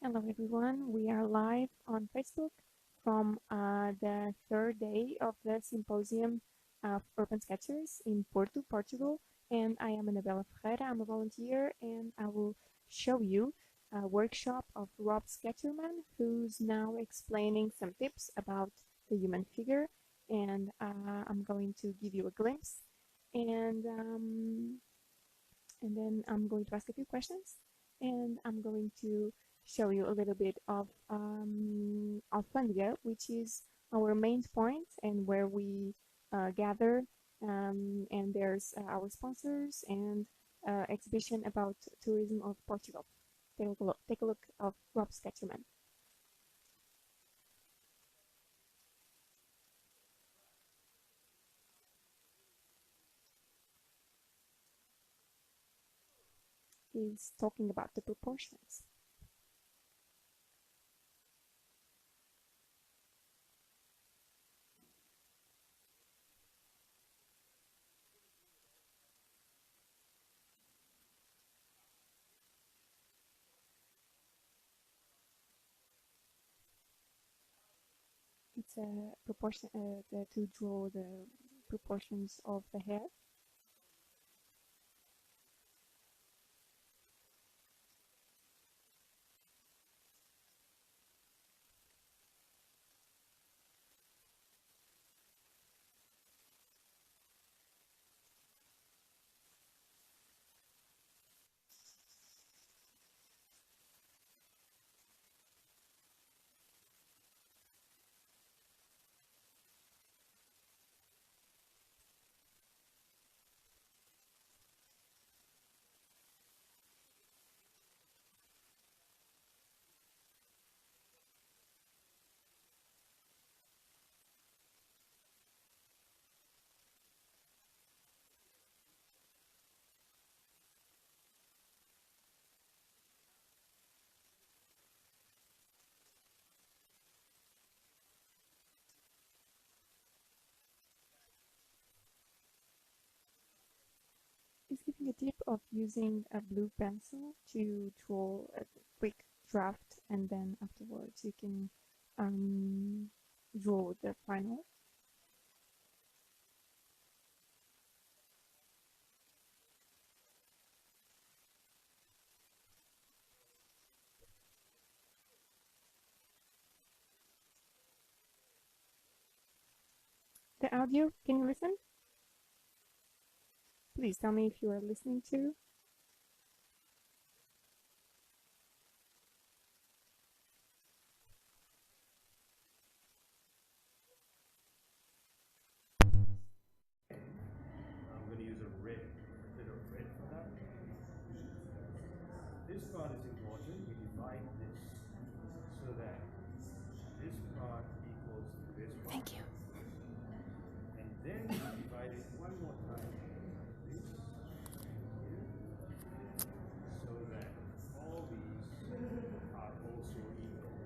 Hello everyone, we are live on Facebook from the third day of the Symposium of Urban Sketchers in Porto, Portugal, and I am Anabela Ferreira. I'm a volunteer and I will show you a workshop of Rob Sketcherman, who's now explaining some tips about the human figure, and I'm going to give you a glimpse, and then I'm going to ask a few questions, and I'm going to show you a little bit of Alfândiga, which is our main point and where we gather, and there's our sponsors and exhibition about tourism of Portugal. Take a look of Rob Sketcherman. He's talking about the proportions. It's a proportion to draw the proportions of the hair. Is giving a tip of using a blue pencil to draw a quick draft, and then afterwards you can draw the final. The audio, can you listen? Please tell me if you are listening to. I'm going to use a bit of red for that. This part is important. We divide this so that this part equals this part. Thank you. And then we divide it one more time like this here, so that all these are also equal.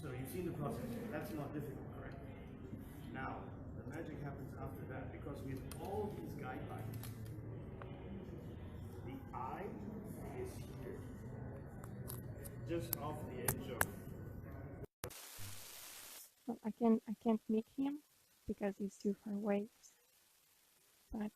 So you've seen the process. That's not difficult, correct? Now, the magic happens after that, because with all these guidelines, the eye is here, just off the edge of. Well, I can't meet him because he's too far away, but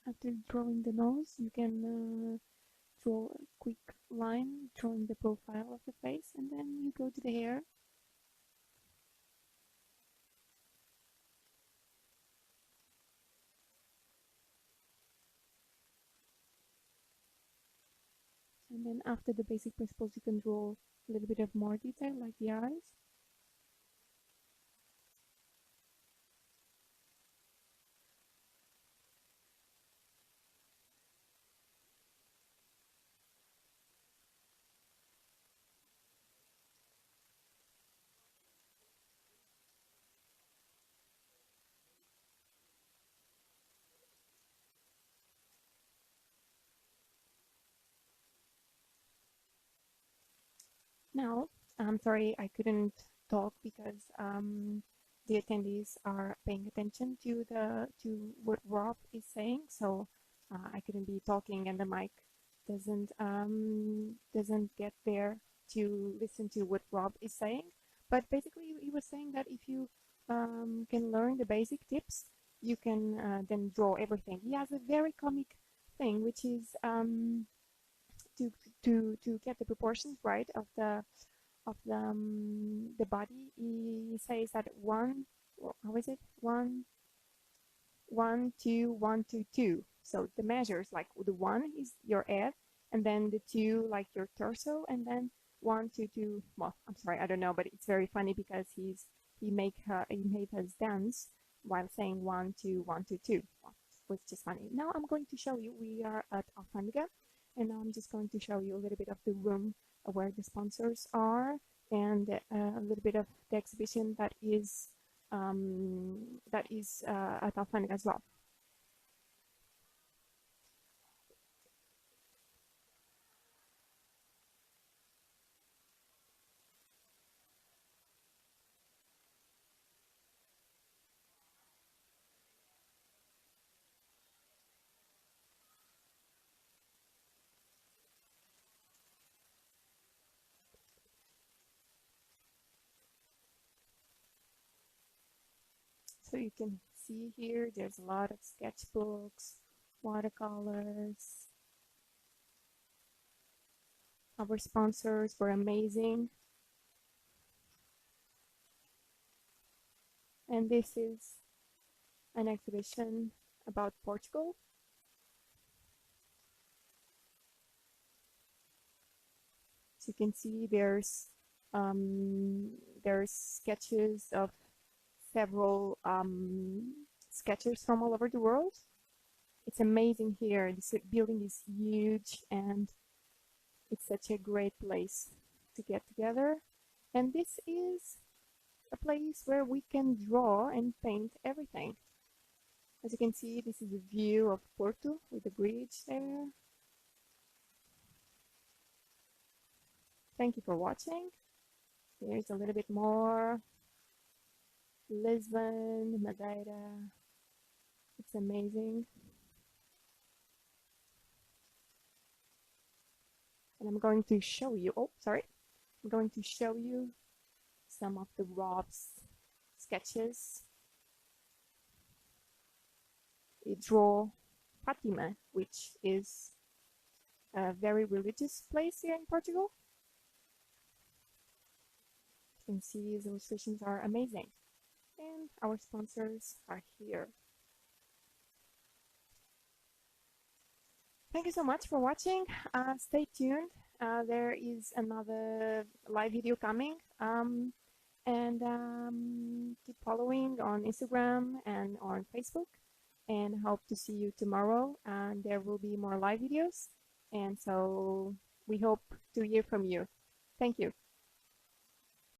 after drawing the nose, you can draw a quick line drawing the profile of the face, and then you go to the hair. And then after the basic principles, you can draw a little bit of more detail, like the eyes. Now, I'm sorry I couldn't talk because the attendees are paying attention to what Rob is saying, so I couldn't be talking, and the mic doesn't get there to listen to what Rob is saying. But basically, he was saying that if you can learn the basic tips, you can then draw everything. He has a very comic thing, which is to to get the proportions right of the body. He says that one, how is it, 1, 2, 1, 2, 2. So the measures, like the 1 is your head, and then the 2 like your torso, and then 1, 2, 2. Well, I'm sorry, I don't know, but it's very funny because he made us dance while saying 1, 2, 1, 2, 2. Well, it was just funny. Now I'm going to show you. We are at Alfândega, and now I'm just going to show you a little bit of the room where the sponsors are, and a little bit of the exhibition that is at Alfândega as well. So you can see here, there's a lot of sketchbooks, watercolors. Our sponsors were amazing. And this is an exhibition about Portugal. So you can see there's sketches of several sketchers from all over the world. It's amazing here. This building is huge, and it's such a great place to get together. And this is a place where we can draw and paint everything. As you can see, this is a view of Porto with the bridge there. Thank you for watching. Here's a little bit more. Lisbon, Madeira. It's amazing. And I'm going to show you, I'm going to show you some of the Rob's sketches. He drew Fatima, which is a very religious place here in Portugal. You can see his illustrations are amazing. And our sponsors are here. Thank you so much for watching. Stay tuned. There is another live video coming. And keep following on Instagram and on Facebook. And hope to see you tomorrow. And there will be more live videos. And so we hope to hear from you. Thank you.